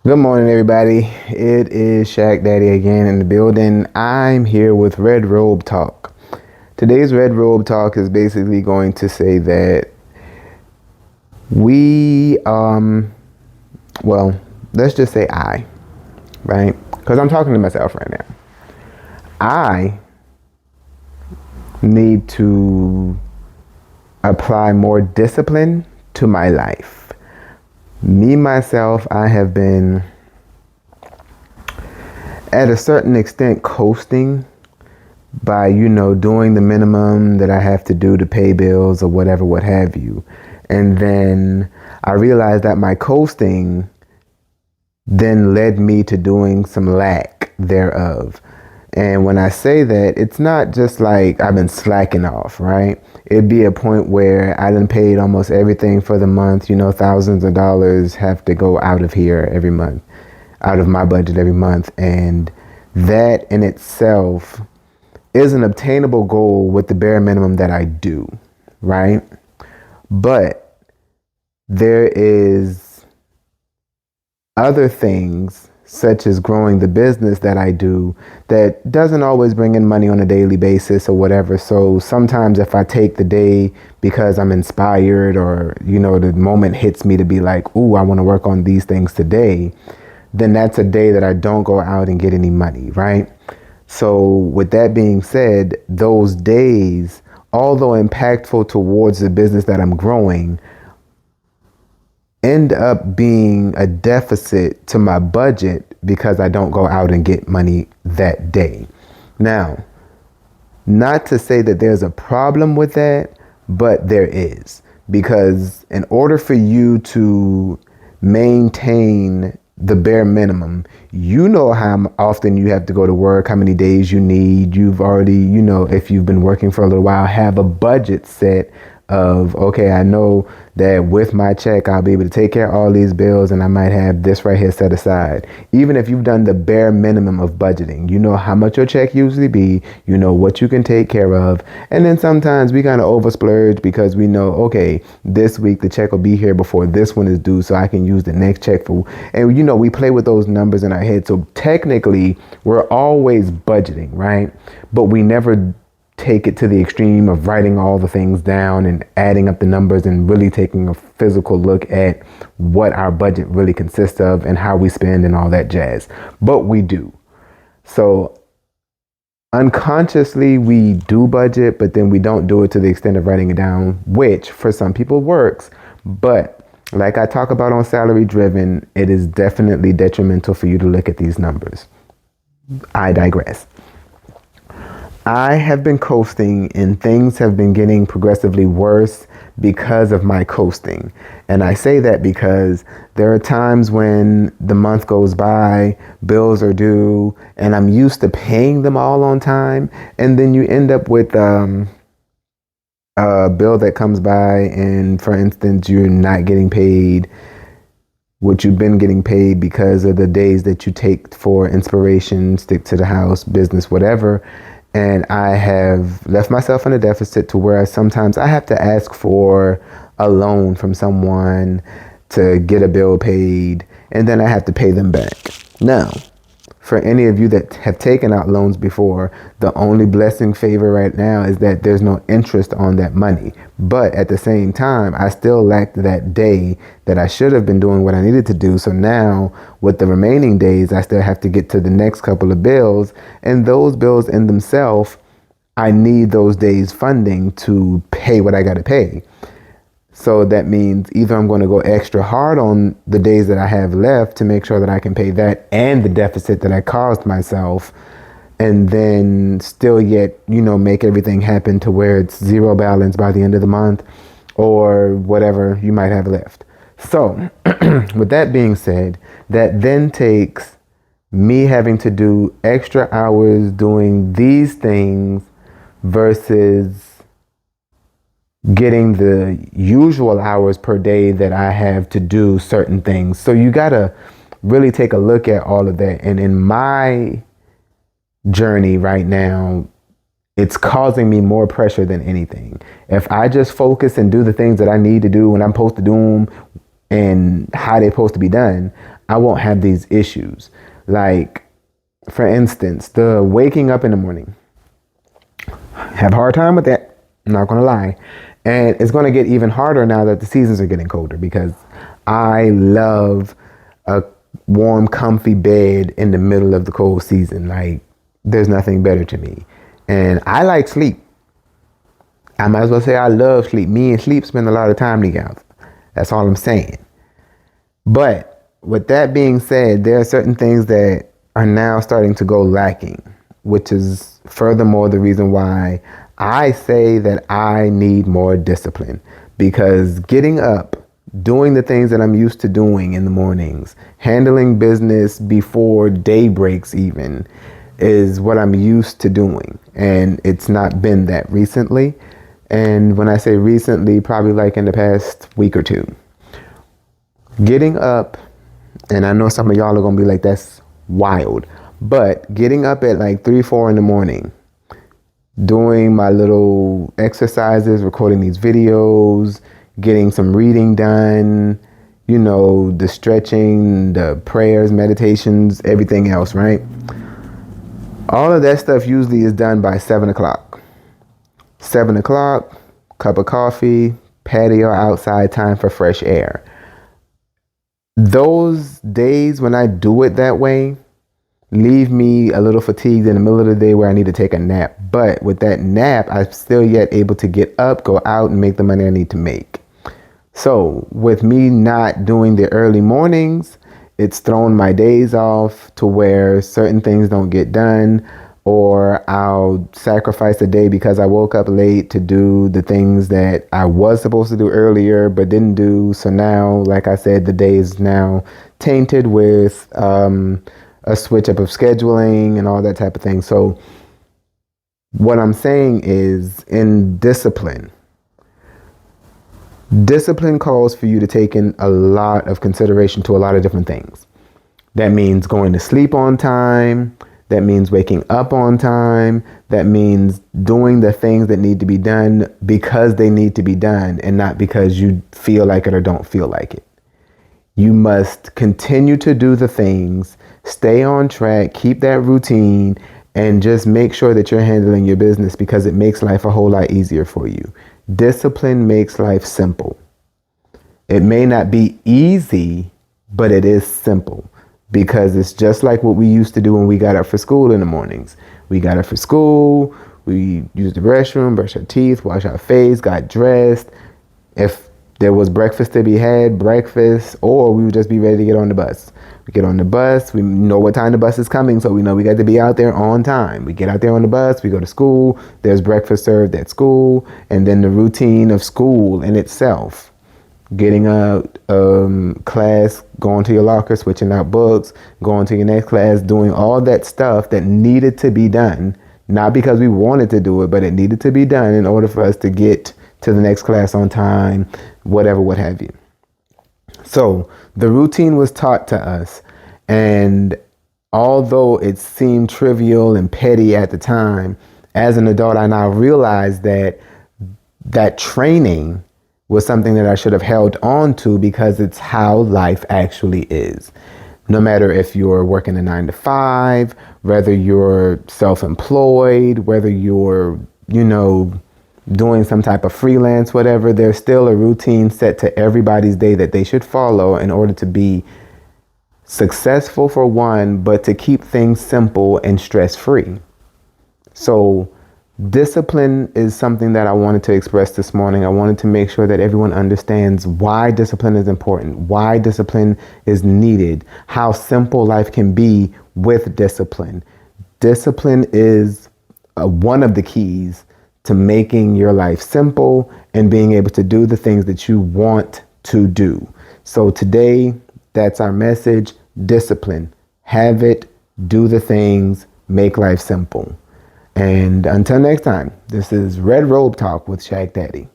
Good morning, everybody. It is Shaq Daddy again in the building. I'm here with Red Robe Talk. Today's Red Robe Talk is basically going to say that we, well, let's just say right? Because I'm talking to myself right now. I need to apply more discipline to my life. Me, myself, I have been at a certain extent coasting by, doing the minimum that I have to do to pay bills or whatever, what have you. And then I realized that my coasting then led me to doing some lack thereof. And when I say that, it's not just like I've been slacking off, right? It'd be a point where I done paid almost everything for the month. Thousands of dollars have to go out of here every month, out of my budget every month. And that in itself is an obtainable goal with the bare minimum that I do, right? But there is other things such as growing the business that I do that doesn't always bring in money on a daily basis or whatever. So sometimes if I take the day because I'm inspired or, the moment hits me to be like, ooh, I want to work on these things today, then that's a day that I don't go out and get any money, right? So with that being said, those days, although impactful towards the business that I'm growing, end up being a deficit to my budget because I don't go out and get money that day. Now, not to say that there's a problem with that, but there is. Because in order for you to maintain the bare minimum, you know how often you have to go to work, how many days you need. You've already, if you've been working for a little while, have a budget set of, okay, I know that with my check, I'll be able to take care of all these bills and I might have this right here set aside. Even if you've done the bare minimum of budgeting, you know how much your check usually be, you know what you can take care of. And then sometimes we kind of over splurge because we know, okay, this week the check will be here before this one is due so I can use the next check for, and we play with those numbers in our head. So technically we're always budgeting, right? But we never take it to the extreme of writing all the things down and adding up the numbers and really taking a physical look at what our budget really consists of and how we spend and all that jazz. But we do. So unconsciously we do budget, but then we don't do it to the extent of writing it down, which for some people works. But like I talk about on Salary Driven, it is definitely detrimental for you to look at these numbers. I digress. I have been coasting and things have been getting progressively worse because of my coasting. And I say that because there are times when the month goes by, bills are due, and I'm used to paying them all on time. And then you end up with a bill that comes by and, for instance, you're not getting paid what you've been getting paid because of the days that you take for inspiration, stick to the house, business, whatever. And I have left myself in a deficit to where sometimes I have to ask for a loan from someone to get a bill paid, and then I have to pay them back. Now, for any of you that have taken out loans before, the only blessing favor right now is that there's no interest on that money. But at the same time, I still lacked that day that I should have been doing what I needed to do. So now with the remaining days, I still have to get to the next couple of bills. And those bills in themselves, I need those days funding to pay what I got to pay. So that means either I'm going to go extra hard on the days that I have left to make sure that I can pay that and the deficit that I caused myself, and then still yet, make everything happen to where it's zero balance by the end of the month or whatever you might have left. So with that being said, that then takes me having to do extra hours doing these things versus getting the usual hours per day that I have to do certain things. So you got to really take a look at all of that. And in my journey right now, it's causing me more pressure than anything. If I just focus and do the things that I need to do when I'm supposed to do them and how they're supposed to be done, I won't have these issues. Like, for instance, the waking up in the morning. Have a hard time with that. I'm not going to lie. And it's going to get even harder now that the seasons are getting colder, because I love a warm, comfy bed in the middle of the cold season. Like, there's nothing better to me. And I like sleep. I might as well say I love sleep. Me and sleep spend a lot of time together. That's all I'm saying. But with that being said, there are certain things that are now starting to go lacking, which is furthermore the reason why I say that I need more discipline. Because getting up, doing the things that I'm used to doing in the mornings, handling business before day breaks even, is what I'm used to doing. And it's not been that recently. And when I say recently, probably like in the past week or two. Getting up, and I know some of y'all are going to be like, that's wild. But getting up at like 3, 4 in the morning, doing my little exercises, recording these videos, getting some reading done, you know, the stretching, the prayers, meditations, everything else, right? All of that stuff usually is done by 7 o'clock. 7 o'clock, cup of coffee, patio outside, time for fresh air. Those days when I do it that way leave me a little fatigued in the middle of the day where I need to take a nap. But with that nap, I'm still yet able to get up, go out, and make the money I need to make. So with me not doing the early mornings, it's thrown my days off to where certain things don't get done, or I'll sacrifice a day because I woke up late to do the things that I was supposed to do earlier but didn't do. So now, like I said, the day is now tainted with a switch up of scheduling and all that type of thing. So what I'm saying is, in discipline calls for you to take in a lot of consideration to a lot of different things. That means going to sleep on time. That means waking up on time. That means doing the things that need to be done because they need to be done, and not because you feel like it or don't feel like it. You must continue to do the things, stay on track, keep that routine, and just make sure that you're handling your business, because it makes life a whole lot easier for you. Discipline makes life simple. It may not be easy, but it is simple. Because it's just like what we used to do when we got up for school in the mornings. We got up for school, we used the restroom, brushed our teeth, washed our face, got dressed. If there was breakfast to be had, breakfast, or we would just be ready to get on the bus. We get on the bus, we know what time the bus is coming, so we know we got to be out there on time. We get out there on the bus, we go to school, there's breakfast served at school, and then the routine of school in itself. Getting out class, going to your locker, switching out books, going to your next class, doing all that stuff that needed to be done, not because we wanted to do it, but it needed to be done in order for us to get to the next class on time, whatever, what have you. So the routine was taught to us, and although it seemed trivial and petty at the time, as an adult, I now realize that that training was something that I should have held on to, because it's how life actually is. No matter if you're working a 9 to 5, whether you're self-employed, whether you're, doing some type of freelance, whatever, there's still a routine set to everybody's day that they should follow in order to be successful, for one, but to keep things simple and stress-free. So discipline is something that I wanted to express this morning. I wanted to make sure that everyone understands why discipline is important, why discipline is needed, how simple life can be with discipline. Discipline is one of the keys to making your life simple and being able to do the things that you want to do. So today, that's our message: discipline. Have it, do the things, make life simple. And until next time, this is Red Robe Talk with Shaq Daddy.